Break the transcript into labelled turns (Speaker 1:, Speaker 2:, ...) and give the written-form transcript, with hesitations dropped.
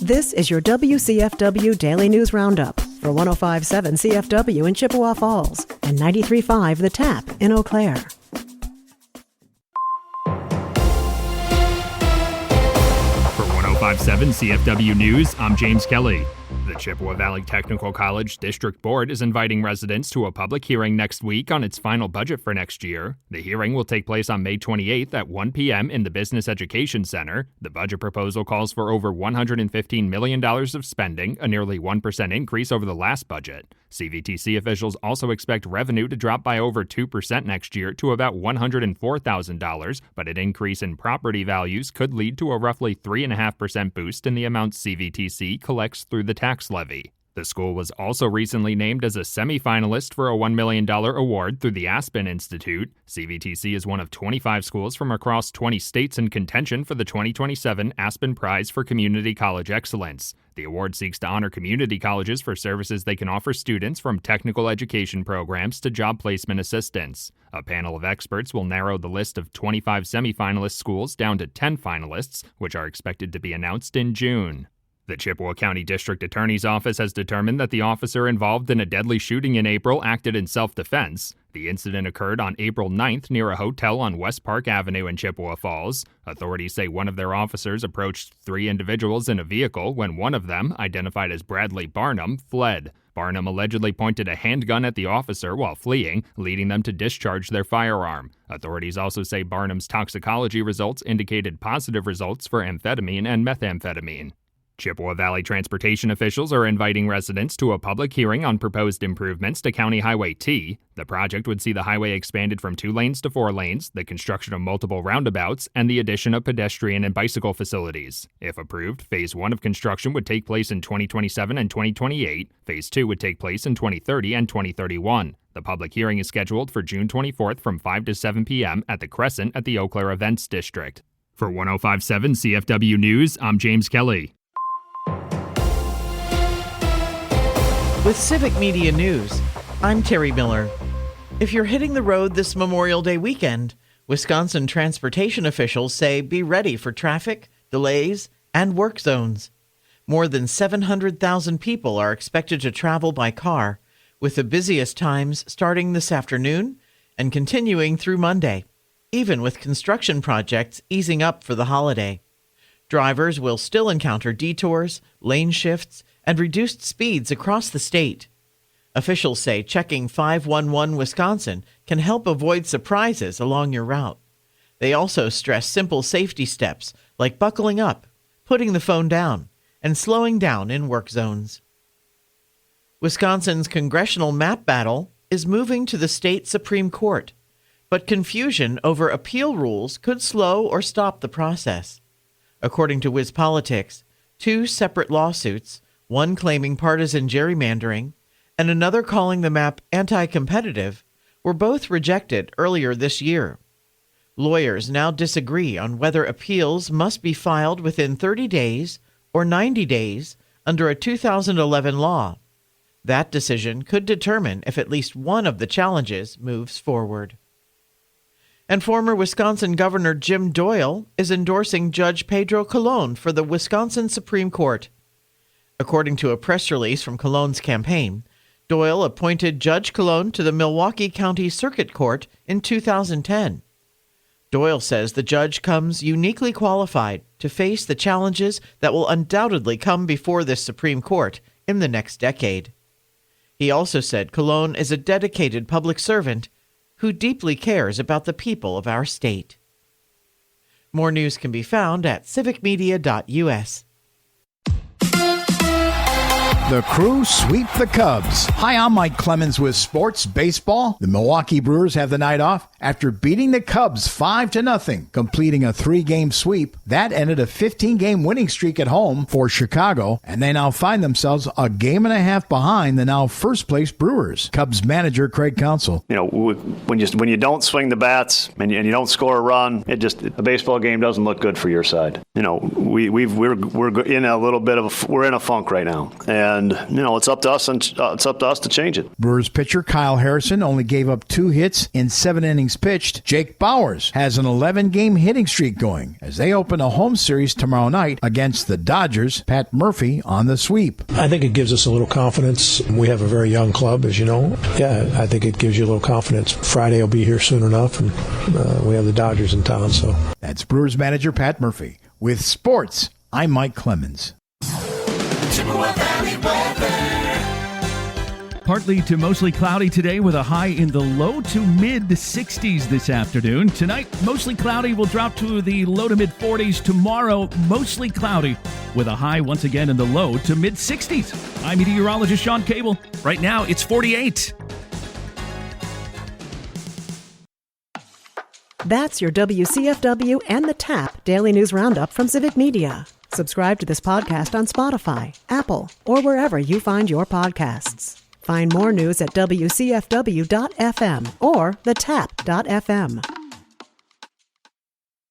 Speaker 1: This is your WCFW Daily News Roundup for 105.7 CFW in Chippewa Falls and 93.5 The Tap in Eau Claire.
Speaker 2: For 105.7 CFW News, I'm James Kelly. The Chippewa Valley Technical College District Board is inviting residents to a public hearing next week on its final budget for next year. The hearing will take place on May 28th at 1 p.m. in the Business Education Center. The budget proposal calls for over $115 million of spending, a nearly 1% increase over the last budget. CVTC officials also expect revenue to drop by over 2% next year to about $104,000, but an increase in property values could lead to a roughly 3.5% boost in the amount CVTC collects through the tax levy. The school was also recently named as a semifinalist for a $1 million award through the Aspen Institute. CVTC is one of 25 schools from across 20 states in contention for the 2027 Aspen Prize for Community College Excellence. The award seeks to honor community colleges for services they can offer students, from technical education programs to job placement assistance. A panel of experts will narrow the list of 25 semifinalist schools down to 10 finalists, which are expected to be announced in June. The Chippewa County District Attorney's Office has determined that the officer involved in a deadly shooting in April acted in self-defense. The incident occurred on April 9th near a hotel on West Park Avenue in Chippewa Falls. Authorities say one of their officers approached 3 individuals in a vehicle when one of them, identified as Bradley Barnum, fled. Barnum allegedly pointed a handgun at the officer while fleeing, leading them to discharge their firearm. Authorities also say Barnum's toxicology results indicated positive results for amphetamine and methamphetamine. Chippewa Valley transportation officials are inviting residents to a public hearing on proposed improvements to County Highway T. The project would see the highway expanded from 2 lanes to 4 lanes, the construction of multiple roundabouts, and the addition of pedestrian and bicycle facilities. If approved, Phase 1 of construction would take place in 2027 and 2028. Phase 2 would take place in 2030 and 2031. The public hearing is scheduled for June 24th from 5 to 7 p.m. at the Crescent at the Eau Claire Events District. For 105.7 CFW News, I'm James Kelly.
Speaker 3: With Civic Media News, I'm Terry Miller. If you're hitting the road this Memorial Day weekend, Wisconsin transportation officials say be ready for traffic, delays, and work zones. More than 700,000 people are expected to travel by car, with the busiest times starting this afternoon and continuing through Monday, even with construction projects easing up for the holiday. Drivers will still encounter detours, lane shifts, and reduced speeds across the state. Officials say checking 511 Wisconsin can help avoid surprises along your route. They also stress simple safety steps like buckling up, putting the phone down, and slowing down in work zones. Wisconsin's congressional map battle is moving to the state Supreme Court, but confusion over appeal rules could slow or stop the process. According to WisPolitics, 2 separate lawsuits, one claiming partisan gerrymandering and another calling the map anti-competitive, were both rejected earlier this year. Lawyers now disagree on whether appeals must be filed within 30 days or 90 days under a 2011 law. That decision could determine if at least one of the challenges moves forward. And former Wisconsin Governor Jim Doyle is endorsing Judge Pedro Colon for the Wisconsin Supreme Court. According to a press release from Colon's campaign, Doyle appointed Judge Colon to the Milwaukee County Circuit Court in 2010. Doyle says the judge comes uniquely qualified to face the challenges that will undoubtedly come before this Supreme Court in the next decade. He also said Colon is a dedicated public servant who deeply cares about the people of our state. More news can be found at civicmedia.us.
Speaker 4: The Crew sweep the Cubs. Hi, I'm Mike Clemens with Sports Baseball. The Milwaukee Brewers have the night off after beating the Cubs 5-0, completing a 3-game sweep. That ended a 15-game winning streak at home for Chicago, and they now find themselves a game and a half behind the now first-place Brewers. Cubs manager Craig Counsell.
Speaker 5: You know, when you don't swing the bats and you don't score a run, a baseball game doesn't look good for your side. You know, we're in a little bit of we're in a funk right now, and And it's up to us, and it's up to us to change it.
Speaker 4: Brewers pitcher Kyle Harrison only gave up 2 hits in 7 innings pitched. Jake Bauers has an 11-game hitting streak going as they open a home series tomorrow night against the Dodgers. Pat Murphy on the sweep.
Speaker 6: I think it gives us a little confidence. We have a very young club, as you know. Yeah, I think it gives you a little confidence. Friday will be here soon enough, and we have the Dodgers in town. So
Speaker 4: that's Brewers manager Pat Murphy. With sports, I'm Mike Clemens.
Speaker 7: Chippewa Valley weather.
Speaker 8: Partly to mostly cloudy today with a high in the low to mid 60s this afternoon. Tonight, mostly cloudy will drop to the low to mid 40s. Tomorrow, mostly cloudy with a high once again in the low to mid 60s. I'm meteorologist Sean Cable. Right now, it's 48.
Speaker 1: That's your WCFW and the TAP Daily News Roundup from Civic Media. Subscribe to this podcast on Spotify, Apple, or wherever you find your podcasts. Find more news at WCFW.FM or thetap.fm.